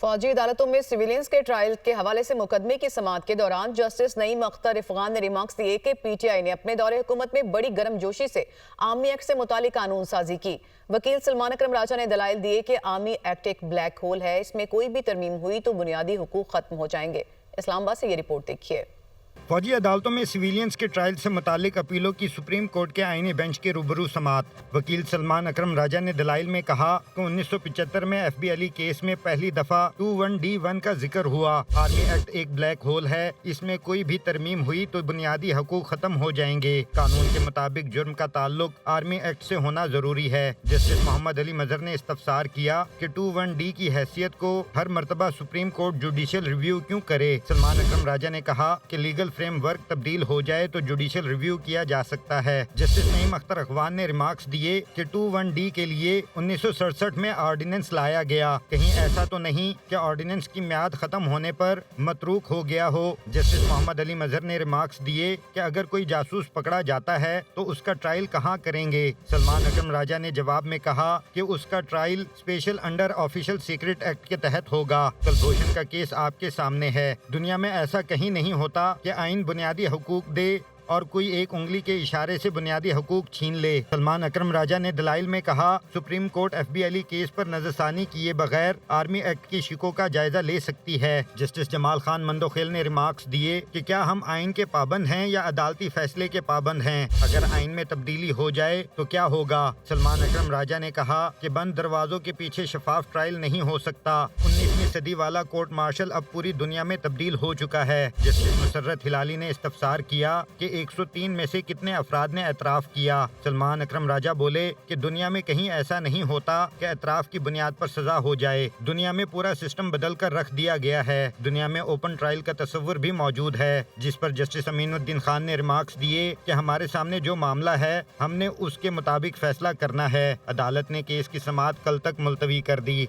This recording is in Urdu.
فوجی عدالتوں میں سویلینز کے ٹرائل کے حوالے سے مقدمے کی سماعت کے دوران جسٹس نعیم اختر افغان نے ریمارکس دیے کہ پی ٹی آئی نے اپنے دور حکومت میں بڑی گرم جوشی سے آرمی ایکٹ سے متعلق قانون سازی کی۔ وکیل سلمان اکرم راجہ نے دلائل دیے کہ آرمی ایکٹ ایک بلیک ہول ہے، اس میں کوئی بھی ترمیم ہوئی تو بنیادی حقوق ختم ہو جائیں گے۔ اسلام آباد سے یہ رپورٹ دیکھیے۔ فوجی عدالتوں میں سویلینز کے ٹرائل سے متعلق اپیلوں کی سپریم کورٹ کے آئینی بینچ کے روبرو سماعت۔ وکیل سلمان اکرم راجہ نے دلائل میں کہا کہ 1975 میں ایف بی علی کیس میں پہلی دفعہ 21D1 کا ذکر ہوا۔ آرمی ایکٹ ایک بلیک ہول ہے، اس میں کوئی بھی ترمیم ہوئی تو بنیادی حقوق ختم ہو جائیں گے۔ قانون کے مطابق جرم کا تعلق آرمی ایکٹ سے ہونا ضروری ہے۔ جسٹس محمد علی مظہر نے استفسار کیا کہ 21D کی حیثیت کو ہر مرتبہ سپریم کورٹ جوڈیشل ریویو کیوں کرے۔ سلمان اکرم راجہ نے کہا کہ لیگل فریم ورک تبدیل ہو جائے تو جوڈیشل ریویو کیا جا سکتا ہے۔ جسٹس نعیم اختر اخوان نے ریمارکس دیے کہ 21D کے لیے 1967 میں آرڈیننس لایا گیا، کہیں ایسا تو نہیں کہ آرڈیننس کی میعاد ختم ہونے پر متروک ہو گیا ہو۔ جسٹس محمد علی مظہر نے ریمارکس دیے کہ اگر کوئی جاسوس پکڑا جاتا ہے تو اس کا ٹرائل کہاں کریں گے۔ سلمان اکرم راجہ نے جواب میں کہا کہ اس کا trial special under official secret act کے تحت ہوگا۔ کلبھوشن کا کیس آپ کے سامنے ہے۔ دنیا میں ایسا کہیں نہیں ہوتا کہ آئین بنیادی حقوق دے اور کوئی ایک انگلی کے اشارے سے بنیادی حقوق چھین لے۔ سلمان اکرم راجہ نے دلائل میں کہا سپریم کورٹ ایف بی علی کیس پر نظر ثانی کیے بغیر آرمی ایکٹ کی شکوں کا جائزہ لے سکتی ہے۔ جسٹس جمال خان مندوخیل نے ریمارکس دیے کہ کیا ہم آئین کے پابند ہیں یا عدالتی فیصلے کے پابند ہیں؟ اگر آئین میں تبدیلی ہو جائے تو کیا ہوگا؟ سلمان اکرم راجہ نے کہا کہ بند دروازوں کے پیچھے شفاف ٹرائل نہیں ہو سکتا۔ 19ویں صدی والا کورٹ مارشل اب پوری دنیا میں تبدیل ہو چکا ہے۔ جسٹس مسرت ہلالی نے استفسار کیا کہ 103 میں سے کتنے افراد نے اعتراف کیا؟ سلمان اکرم راجہ بولے کہ دنیا میں کہیں ایسا نہیں ہوتا کہ اعتراف کی بنیاد پر سزا ہو جائے۔ دنیا میں پورا سسٹم بدل کر رکھ دیا گیا ہے۔ دنیا میں اوپن ٹرائل کا تصور بھی موجود ہے، جس پر جسٹس امین الدین خان نے ریمارکس دیے کہ ہمارے سامنے جو معاملہ ہے ہم نے اس کے مطابق فیصلہ کرنا ہے۔ عدالت نے کیس کی سماعت کل تک ملتوی کر دی۔